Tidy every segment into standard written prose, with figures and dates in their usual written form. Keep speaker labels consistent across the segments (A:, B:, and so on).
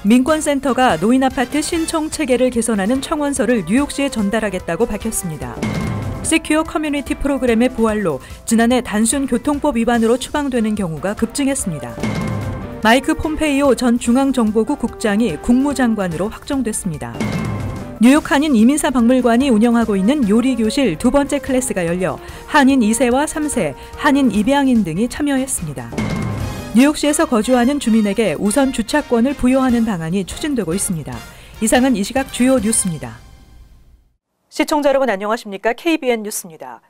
A: 민권센터가 노인 아파트 신청 체계를 개선하는 청원서를 뉴욕시에 전달하겠다고 밝혔습니다. 시큐어 커뮤니티 프로그램의 부활로 지난해 단순 교통법 위반으로 추방되는 경우가 급증했습니다. 마이크 폼페이오 전 중앙정보국 국장이 국무장관으로 확정됐습니다. 뉴욕 한인 이민사 박물관이 운영하고 있는 요리교실 두 번째 클래스가 열려 한인 2세와 3세, 한인 입양인 등이 참여했습니다. 뉴욕시에서 거주하는 주민에게 우선 주차권을 부여하는 방안이 추진되고 있습니다. 이상은 이 시각 주요 뉴스입니다. 시청자 여러분 안녕하십니까? KBN 뉴스입니다.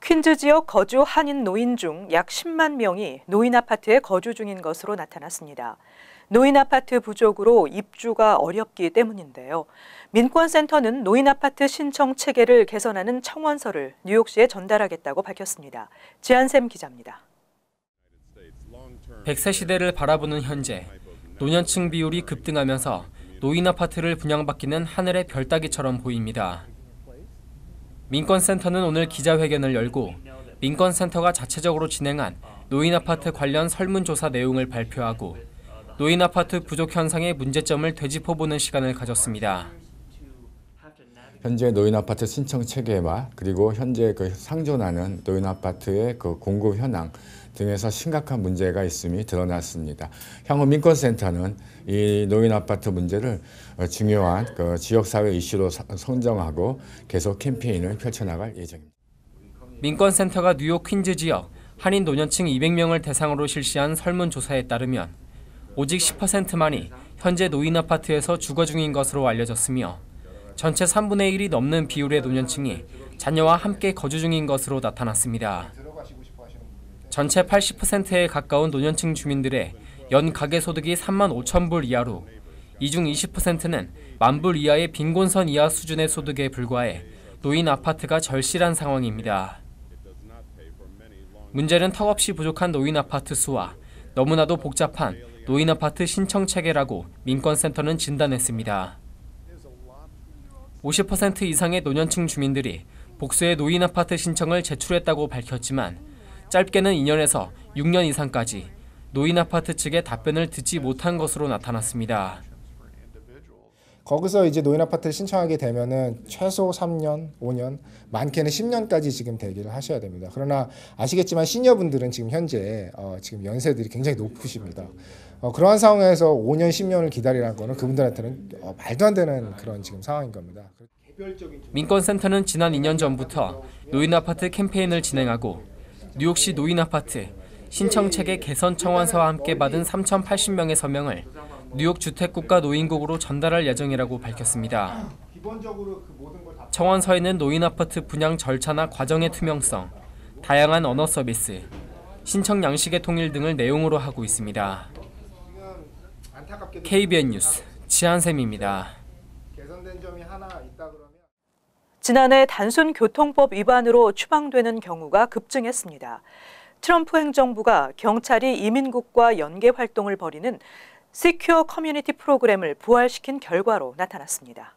A: 퀸즈 지역 거주 한인 노인 중 약 10만 명이 노인 아파트에 거주 중인 것으로 나타났습니다. 노인 아파트 부족으로 입주가 어렵기 때문인데요. 민권센터는 노인 아파트 신청 체계를 개선하는 청원서를 뉴욕시에 전달하겠다고 밝혔습니다. 지한샘 기자입니다.
B: 100세 시대를 바라보는 현재, 노년층 비율이 급등하면서 노인 아파트를 분양받기는 하늘의 별 따기처럼 보입니다. 민권센터는 오늘 기자회견을 열고 민권센터가 자체적으로 진행한 노인 아파트 관련 설문조사 내용을 발표하고 노인 아파트 부족 현상의 문제점을 되짚어보는 시간을 가졌습니다.
C: 현재 노인 아파트 신청 체계와 그리고 현재 상존하는 노인 아파트의 공급 현황 등에서 심각한 문제가 있음이 드러났습니다. 향후 민권센터는 이 노인 아파트 문제를 중요한 지역사회 이슈로 선정하고 계속 캠페인을 펼쳐나갈 예정입니다.
B: 민권센터가 뉴욕 퀸즈 지역 한인 노년층 200명을 대상으로 실시한 설문조사에 따르면 오직 10%만이 현재 노인 아파트에서 주거 중인 것으로 알려졌으며 전체 3분의 1이 넘는 비율의 노년층이 자녀와 함께 거주 중인 것으로 나타났습니다. 전체 80%에 가까운 노년층 주민들의 연 가계소득이 3만 5천 불 이하로 이 중 20%는 1만 불 이하의 빈곤선 이하 수준의 소득에 불과해 노인 아파트가 절실한 상황입니다. 문제는 턱없이 부족한 노인 아파트 수와 너무나도 복잡한 노인 아파트 신청 체계라고 민권센터는 진단했습니다. 50% 이상의 노년층 주민들이 복수의 노인 아파트 신청을 제출했다고 밝혔지만 짧게는 2년에서 6년 이상까지 노인 아파트 측의 답변을 듣지 못한 것으로 나타났습니다.
D: 거기서 이제 노인 아파트를 신청하게 되면은 최소 3년, 5년, 많게는 10년까지 지금 대기를 하셔야 됩니다. 그러나 아시겠지만 시니어분들은 지금 현재 지금 연세들이 굉장히 높으십니다. 그러한 상황에서 5년, 10년을 기다리라는 거는 그분들한테는 말도 안 되는 그런 지금 상황인 겁니다.
B: 민권센터는 지난 2년 전부터 노인 아파트 캠페인을 진행하고 뉴욕시 노인 아파트 신청체계 개선 청원서와 함께 받은 3,080명의 서명을 뉴욕 주택국가 노인국으로 전달할 예정이라고 밝혔습니다. 청원서에는 노인 아파트 분양 절차나 과정의 투명성, 다양한 언어 서비스, 신청 양식의 통일 등을 내용으로 하고 있습니다. KBN 뉴스 지한샘입니다.
A: 지난해 단순 교통법 위반으로 추방되는 경우가 급증했습니다. 트럼프 행정부가 경찰이 이민국과 연계 활동을 벌이는 시큐어 커뮤니티 프로그램을 부활시킨 결과로 나타났습니다.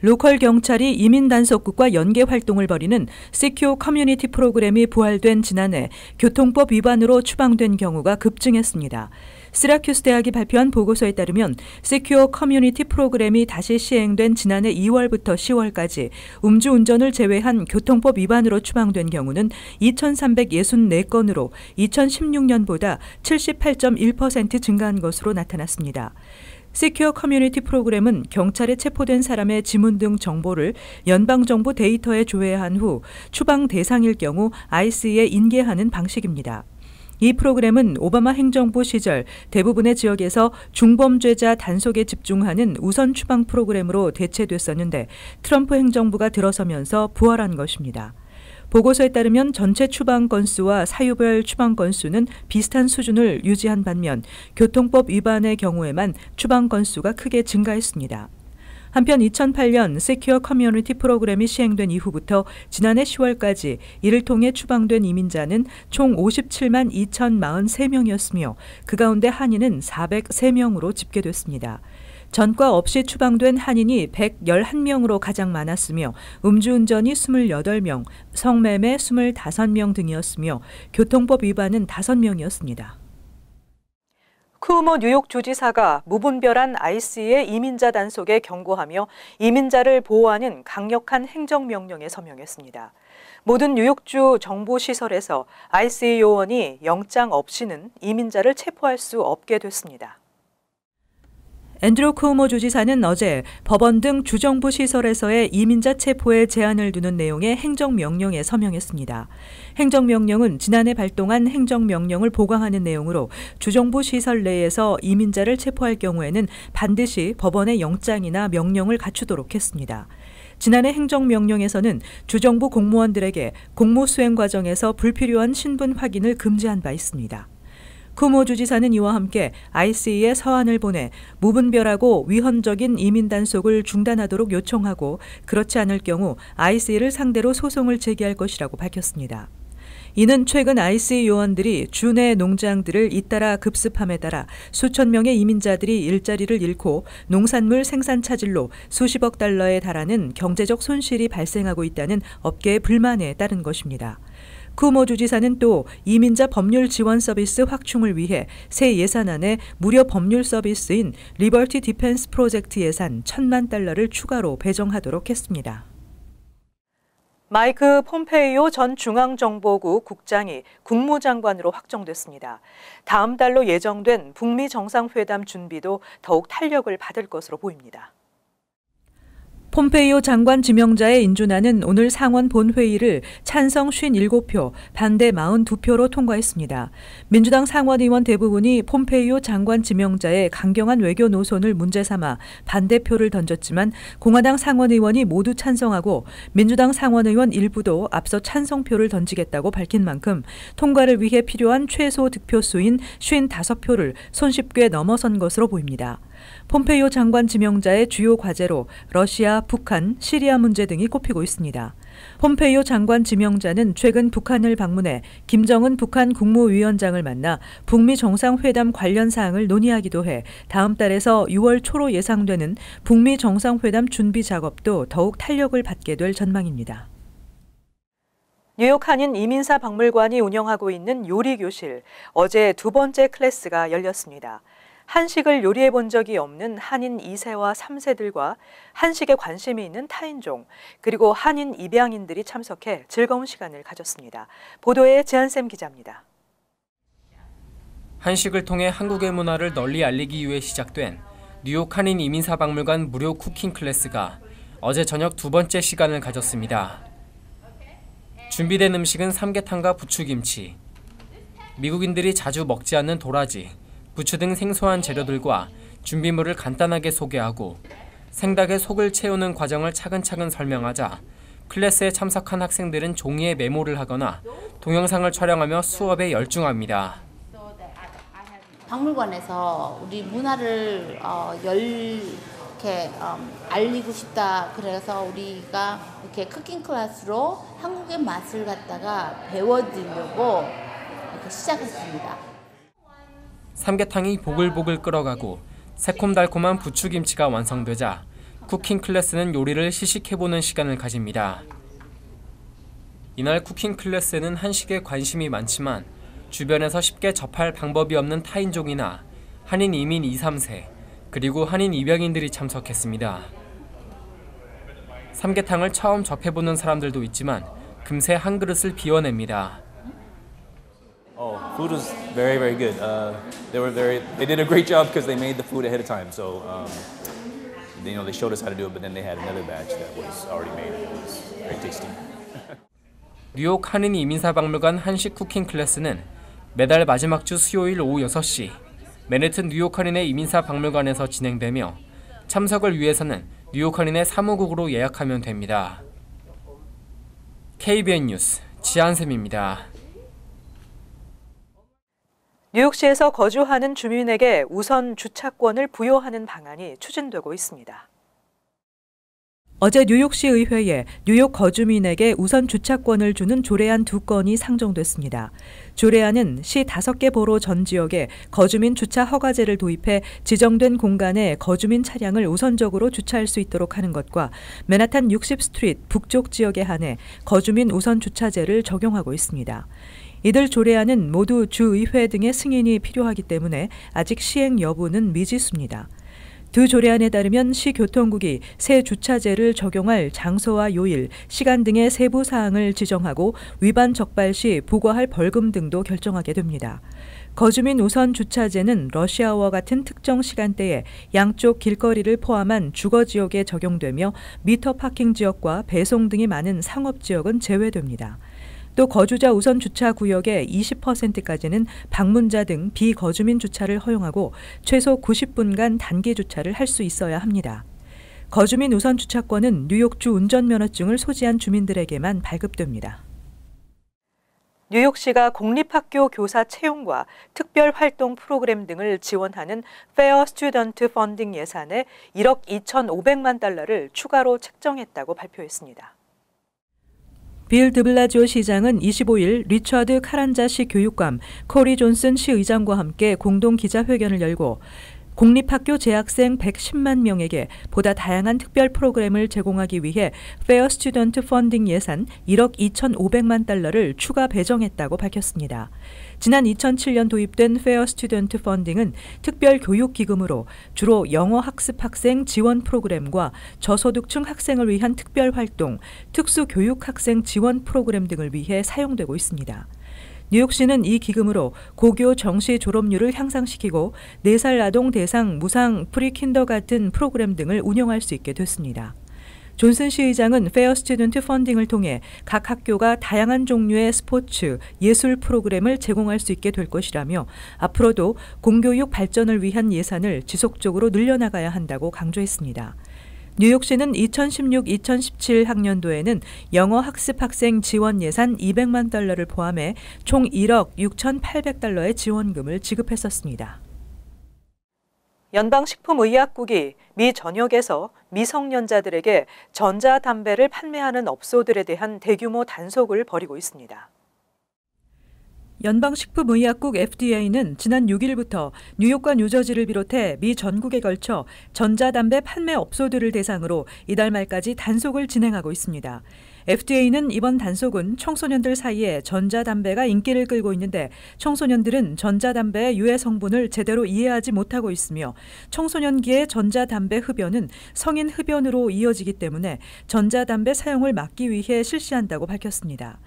A: 로컬 경찰이 이민 단속국과 연계 활동을 벌이는 시큐어 커뮤니티 프로그램이 부활된 지난해 교통법 위반으로 추방된 경우가 급증했습니다. 시라큐스 대학이 발표한 보고서에 따르면 시큐어 커뮤니티 프로그램이 다시 시행된 지난해 2월부터 10월까지 음주운전을 제외한 교통법 위반으로 추방된 경우는 2,364건으로 2016년보다 78.1% 증가한 것으로 나타났습니다. 시큐어 커뮤니티 프로그램은 경찰에 체포된 사람의 지문 등 정보를 연방정부 데이터에 조회한 후 추방 대상일 경우 ICE에 인계하는 방식입니다. 이 프로그램은 오바마 행정부 시절 대부분의 지역에서 중범죄자 단속에 집중하는 우선 추방 프로그램으로 대체됐었는데 트럼프 행정부가 들어서면서 부활한 것입니다. 보고서에 따르면 전체 추방 건수와 사유별 추방 건수는 비슷한 수준을 유지한 반면 교통법 위반의 경우에만 추방 건수가 크게 증가했습니다. 한편 2008년 시큐어 커뮤니티 프로그램이 시행된 이후부터 지난해 10월까지 이를 통해 추방된 이민자는 총 57만 2,043명이었으며 그 가운데 한인은 403명으로 집계됐습니다. 전과 없이 추방된 한인이 111명으로 가장 많았으며 음주운전이 28명, 성매매 25명 등이었으며 교통법 위반은 5명이었습니다. 쿠오모 뉴욕 주지사가 무분별한 IC의 이민자 단속에 경고하며 이민자를 보호하는 강력한 행정명령에 서명했습니다. 모든 뉴욕주 정부시설에서 IC 요원이 영장 없이는 이민자를 체포할 수 없게 됐습니다. 앤드루 쿠오모 주지사는 어제 법원 등 주정부 시설에서의 이민자 체포에 제한을 두는 내용의 행정명령에 서명했습니다. 행정명령은 지난해 발동한 행정명령을 보강하는 내용으로 주정부 시설 내에서 이민자를 체포할 경우에는 반드시 법원의 영장이나 명령을 갖추도록 했습니다. 지난해 행정명령에서는 주정부 공무원들에게 공무 수행 과정에서 불필요한 신분 확인을 금지한 바 있습니다. 쿠오모 주지사는 이와 함께 ICE에 서한을 보내 무분별하고 위헌적인 이민 단속을 중단하도록 요청하고 그렇지 않을 경우 ICE를 상대로 소송을 제기할 것이라고 밝혔습니다. 이는 최근 ICE 요원들이 주내 농장들을 잇따라 급습함에 따라 수천 명의 이민자들이 일자리를 잃고 농산물 생산 차질로 수십억 달러에 달하는 경제적 손실이 발생하고 있다는 업계의 불만에 따른 것입니다. 쿠오모 주지사는 또 이민자 법률 지원 서비스 확충을 위해 새 예산안에 무료 법률 서비스인 리버티 디펜스 프로젝트 예산 1,000만 달러를 추가로 배정하도록 했습니다. 마이크 폼페이오 전 중앙정보부 국장이 국무장관으로 확정됐습니다. 다음 달로 예정된 북미 정상회담 준비도 더욱 탄력을 받을 것으로 보입니다. 폼페이오 장관 지명자의 인준안은 오늘 상원 본회의를 찬성 57표, 반대 42표로 통과했습니다. 민주당 상원의원 대부분이 폼페이오 장관 지명자의 강경한 외교 노선을 문제 삼아 반대표를 던졌지만 공화당 상원의원이 모두 찬성하고 민주당 상원의원 일부도 앞서 찬성표를 던지겠다고 밝힌 만큼 통과를 위해 필요한 최소 득표수인 55표를 손쉽게 넘어선 것으로 보입니다. 폼페이오 장관 지명자의 주요 과제로 러시아, 북한, 시리아 문제 등이 꼽히고 있습니다. 폼페이오 장관 지명자는 최근 북한을 방문해 김정은 북한 국무위원장을 만나 북미 정상회담 관련 사항을 논의하기도 해 다음 달에서 6월 초로 예상되는 북미 정상회담 준비 작업도 더욱 탄력을 받게 될 전망입니다. 뉴욕 한인 이민사 박물관이 운영하고 있는 요리교실, 어제 두 번째 클래스가 열렸습니다. 한식을 요리해 본 적이 없는 한인 2세와 3세들과 한식에 관심이 있는 타인종, 그리고 한인 입양인들이 참석해 즐거운 시간을 가졌습니다. 보도에 재한샘 기자입니다.
B: 한식을 통해 한국의 문화를 널리 알리기 위해 시작된 뉴욕 한인 이민사 박물관 무료 쿠킹 클래스가 어제 저녁 두 번째 시간을 가졌습니다. 준비된 음식은 삼계탕과 부추김치, 미국인들이 자주 먹지 않는 도라지, 부추 등 생소한 재료들과 준비물을 간단하게 소개하고 생닭의 속을 채우는 과정을 차근차근 설명하자 클래스에 참석한 학생들은 종이에 메모를 하거나 동영상을 촬영하며 수업에 열중합니다.
E: 박물관에서 우리 문화를 이렇게 알리고 싶다. 그래서 우리가 이렇게 쿠킹 클래스로 한국의 맛을 갖다가 배워드리려고 이렇게 시작했습니다.
B: 삼계탕이 보글보글 끓어가고 새콤달콤한 부추김치가 완성되자 쿠킹 클래스는 요리를 시식해보는 시간을 가집니다. 이날 쿠킹 클래스에는 한식에 관심이 많지만 주변에서 쉽게 접할 방법이 없는 타인종이나 한인 이민 2, 3세, 그리고 한인 입양인들이 참석했습니다. 삼계탕을 처음 접해보는 사람들도 있지만 금세 한 그릇을 비워냅니다.
F: Oh, food was very, very good. They did a great job because they made the food ahead of time. So, they showed us how to do it, but then they had another batch that was already made. It was very tasty.
B: 뉴욕 한인 이민사 박물관 한식 쿠킹 클래스는 매달 마지막 주 수요일 오후 6시 맨해튼 뉴욕 한인의 이민사 박물관에서 진행되며 참석을 위해서는 뉴욕 한인의 사무국으로 예약하면 됩니다. KBN 뉴스 지한샘입니다.
A: 뉴욕시에서 거주하는 주민에게 우선 주차권을 부여하는 방안이 추진되고 있습니다. 어제 뉴욕시 의회에 뉴욕 거주민에게 우선 주차권을 주는 조례안 2건이 상정됐습니다. 조례안은 시 5개 보로 전 지역에 거주민 주차 허가제를 도입해 지정된 공간에 거주민 차량을 우선적으로 주차할 수 있도록 하는 것과 맨하탄 60스트리트 북쪽 지역에 한해 거주민 우선 주차제를 적용하고 있습니다. 이들 조례안은 모두 주의회 등의 승인이 필요하기 때문에 아직 시행 여부는 미지수입니다. 두 조례안에 따르면 시교통국이 새 주차제를 적용할 장소와 요일, 시간 등의 세부 사항을 지정하고 위반 적발 시 부과할 벌금 등도 결정하게 됩니다. 거주민 우선 주차제는 러시아워 같은 특정 시간대에 양쪽 길거리를 포함한 주거지역에 적용되며 미터 파킹 지역과 배송 등이 많은 상업지역은 제외됩니다. 또 거주자 우선 주차 구역의 20%까지는 방문자 등 비거주민 주차를 허용하고 최소 90분간 단기 주차를 할 수 있어야 합니다. 거주민 우선 주차권은 뉴욕주 운전면허증을 소지한 주민들에게만 발급됩니다. 뉴욕시가 공립학교 교사 채용과 특별활동 프로그램 등을 지원하는 Fair Student Funding 예산에 1억 2,500만 달러를 추가로 책정했다고 발표했습니다. 빌 드블라지오 시장은 25일 리처드 카란자시 교육감, 코리 존슨 시의장과 함께 공동 기자회견을 열고 공립학교 재학생 110만 명에게 보다 다양한 특별 프로그램을 제공하기 위해 Fair Student Funding 예산 1억 2,500만 달러를 추가 배정했다고 밝혔습니다. 지난 2007년 도입된 Fair Student Funding은 특별 교육 기금으로 주로 영어 학습 학생 지원 프로그램과 저소득층 학생을 위한 특별 활동, 특수 교육 학생 지원 프로그램 등을 위해 사용되고 있습니다. 뉴욕시는 이 기금으로 고교 정시 졸업률을 향상시키고 4살 아동 대상 무상 프리킨더 같은 프로그램 등을 운영할 수 있게 됐습니다. 존슨 시의장은 페어 스튜던트 펀딩을 통해 각 학교가 다양한 종류의 스포츠, 예술 프로그램을 제공할 수 있게 될 것이라며 앞으로도 공교육 발전을 위한 예산을 지속적으로 늘려나가야 한다고 강조했습니다. 뉴욕시는 2016-2017 학년도에는 영어 학습 학생 지원 예산 200만 달러를 포함해 총 1억 6,800달러의 지원금을 지급했었습니다. 연방식품의약국이 미 전역에서 미성년자들에게 전자담배를 판매하는 업소들에 대한 대규모 단속을 벌이고 있습니다. 연방식품의약국 FDA는 지난 6일부터 뉴욕과 뉴저지를 비롯해 미 전국에 걸쳐 전자담배 판매 업소들을 대상으로 이달 말까지 단속을 진행하고 있습니다. FDA는 이번 단속은 청소년들 사이에 전자담배가 인기를 끌고 있는데 청소년들은 전자담배의 유해 성분을 제대로 이해하지 못하고 있으며 청소년기의 전자담배 흡연은 성인 흡연으로 이어지기 때문에 전자담배 사용을 막기 위해 실시한다고 밝혔습니다.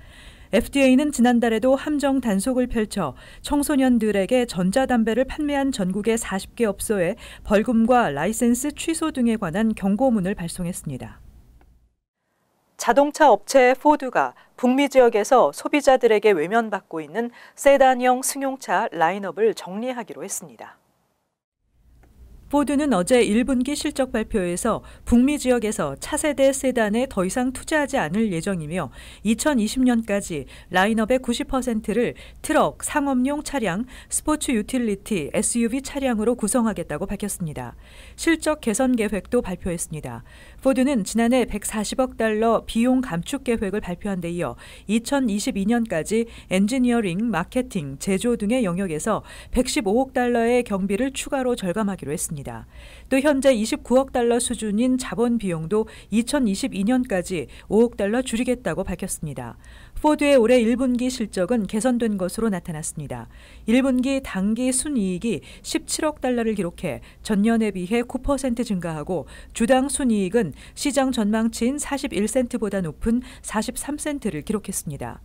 A: FDA는 지난달에도 함정 단속을 펼쳐 청소년들에게 전자담배를 판매한 전국의 40개 업소에 벌금과 라이센스 취소 등에 관한 경고문을 발송했습니다. 자동차 업체 포드가 북미 지역에서 소비자들에게 외면받고 있는 세단형 승용차 라인업을 정리하기로 했습니다. 포드는 어제 1분기 실적 발표에서 북미 지역에서 차세대 세단에 더 이상 투자하지 않을 예정이며 2020년까지 라인업의 90%를 트럭, 상업용 차량, 스포츠 유틸리티, SUV 차량으로 구성하겠다고 밝혔습니다. 실적 개선 계획도 발표했습니다. 포드는 지난해 140억 달러 비용 감축 계획을 발표한 데 이어 2022년까지 엔지니어링, 마케팅, 제조 등의 영역에서 115억 달러의 경비를 추가로 절감하기로 했습니다. 또 현재 29억 달러 수준인 자본 비용도 2022년까지 5억 달러 줄이겠다고 밝혔습니다. 포드의 올해 1분기 실적은 개선된 것으로 나타났습니다. 1분기 당기 순이익이 17억 달러를 기록해 전년에 비해 9% 증가하고 주당 순이익은 시장 전망치인 41센트보다 높은 43센트를 기록했습니다.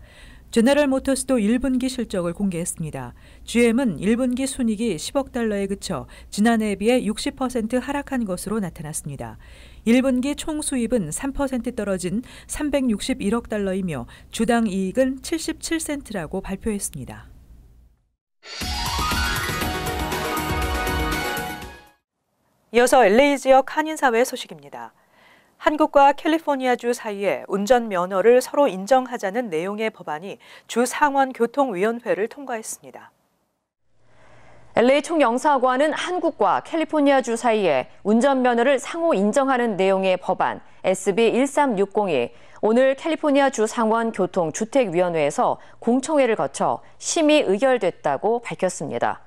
A: 제너럴 모터스도 1분기 실적을 공개했습니다. GM은 1분기 순이익이 10억 달러에 그쳐 지난해에 비해 60% 하락한 것으로 나타났습니다. 1분기 총 수입은 3% 떨어진 361억 달러이며 주당 이익은 77센트라고 발표했습니다. 이어서 LA 지역 한인사회 소식입니다. 한국과 캘리포니아주 사이에 운전면허를 서로 인정하자는 내용의 법안이 주 상원교통위원회를 통과했습니다.
G: LA 총영사관은 한국과 캘리포니아주 사이에 운전면허를 상호 인정하는 내용의 법안 SB 1360이 오늘 캘리포니아주 상원교통주택위원회에서 공청회를 거쳐 심의 의결됐다고 밝혔습니다.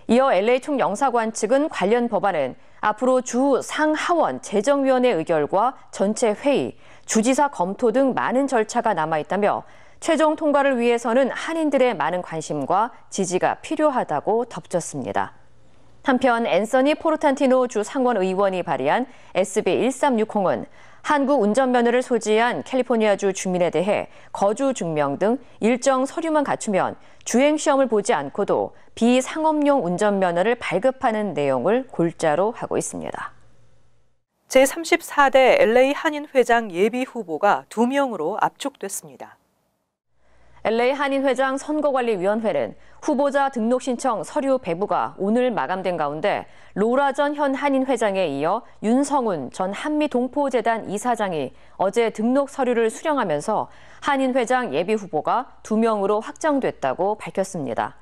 G: 이어 LA 총영사관 측은 관련 법안은 앞으로 주 상하원 재정위원회 의결과 전체 회의, 주지사 검토 등 많은 절차가 남아있다며 최종 통과를 위해서는 한인들의 많은 관심과 지지가 필요하다고 덧붙였습니다. 한편 앤서니 포르탄티노 주 상원의원이 발의한 SB 1360은 한국 운전면허를 소지한 캘리포니아주 주민에 대해 거주 증명 등 일정 서류만 갖추면 주행시험을 보지 않고도 비상업용 운전면허를 발급하는 내용을 골자로 하고 있습니다.
A: 제34대 LA 한인회장 예비 후보가 2명으로 압축됐습니다.
G: LA 한인회장 선거관리위원회는 후보자 등록 신청 서류 배부가 오늘 마감된 가운데 로라 전 현 한인회장에 이어 윤성훈 전 한미동포재단 이사장이 어제 등록 서류를 수령하면서 한인회장 예비 후보가 2명으로 확정됐다고 밝혔습니다.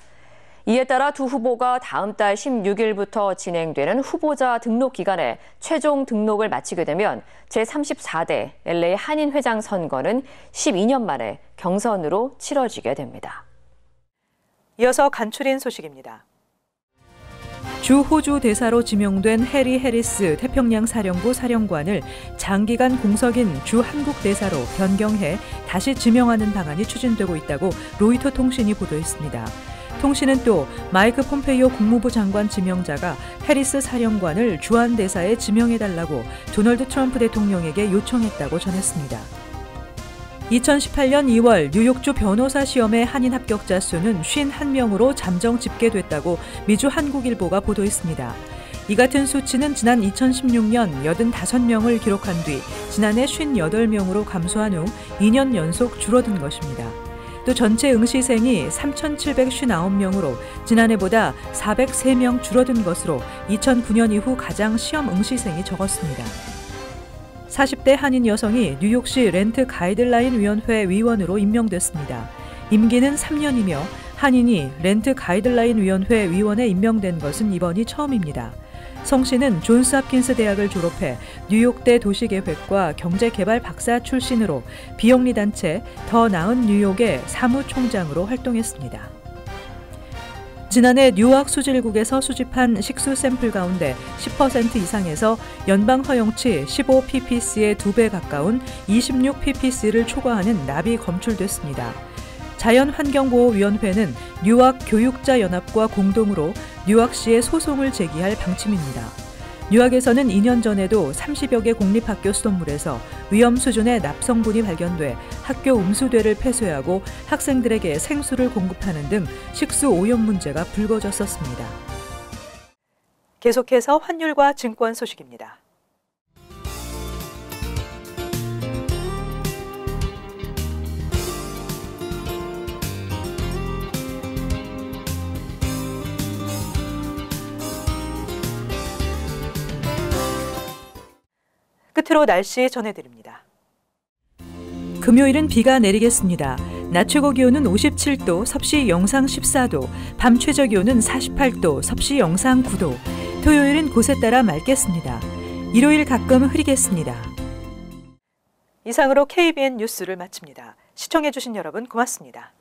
G: 이에 따라 두 후보가 다음 달 16일부터 진행되는 후보자 등록 기간에 최종 등록을 마치게 되면 제34대 LA 한인회장 선거는 12년 만에 경선으로 치러지게 됩니다.
A: 이어서 간추린 소식입니다. 주 호주 대사로 지명된 해리 해리스 태평양 사령부 사령관을 장기간 공석인 주 한국 대사로 변경해 다시 지명하는 방안이 추진되고 있다고 로이터 통신이 보도했습니다. 통신은 또 마이크 폼페이오 국무부 장관 지명자가 해리스 사령관을 주한 대사에 지명해달라고 도널드 트럼프 대통령에게 요청했다고 전했습니다. 2018년 2월 뉴욕주 변호사 시험의 한인 합격자 수는 51명으로 잠정 집계됐다고 미주 한국일보가 보도했습니다. 이 같은 수치는 지난 2016년 85명을 기록한 뒤 지난해 58명으로 감소한 후 2년 연속 줄어든 것입니다. 또 전체 응시생이 3,759명으로 지난해보다 403명 줄어든 것으로 2009년 이후 가장 시험 응시생이 적었습니다. 40대 한인 여성이 뉴욕시 렌트 가이드라인 위원회 위원으로 임명됐습니다. 임기는 3년이며 한인이 렌트 가이드라인 위원회 위원에 임명된 것은 이번이 처음입니다. 성 씨는 존스 홉킨스 대학을 졸업해 뉴욕대 도시계획과 경제개발 박사 출신으로 비영리 단체 더 나은 뉴욕의 사무총장으로 활동했습니다. 지난해 뉴악 수질국에서 수집한 식수 샘플 가운데 10% 이상에서 연방 허용치 15ppc의 2배 가까운 26ppc를 초과하는 납이 검출됐습니다. 자연환경보호위원회는 뉴악 교육자연합과 공동으로 뉴악시에 소송을 제기할 방침입니다. 뉴악에서는 2년 전에도 30여 개 공립학교 수돗물에서 위험 수준의 납성분이 발견돼 학교 음수대를 폐쇄하고 학생들에게 생수를 공급하는 등 식수 오염 문제가 불거졌었습니다. 계속해서 환율과 증권 소식입니다. 끝으로 날씨 전해드립니다. 금요일은 비가 내리겠습니다. 낮 최고 기온은 57도, 섭씨 영상 14도, 밤 최저 기온은 48도, 섭씨 영상 9도. 토요일은 곳에 따라 맑겠습니다. 일요일 가끔 흐리겠습니다. 이상으로 KBN 뉴스를 마칩니다. 시청해주신 여러분 고맙습니다.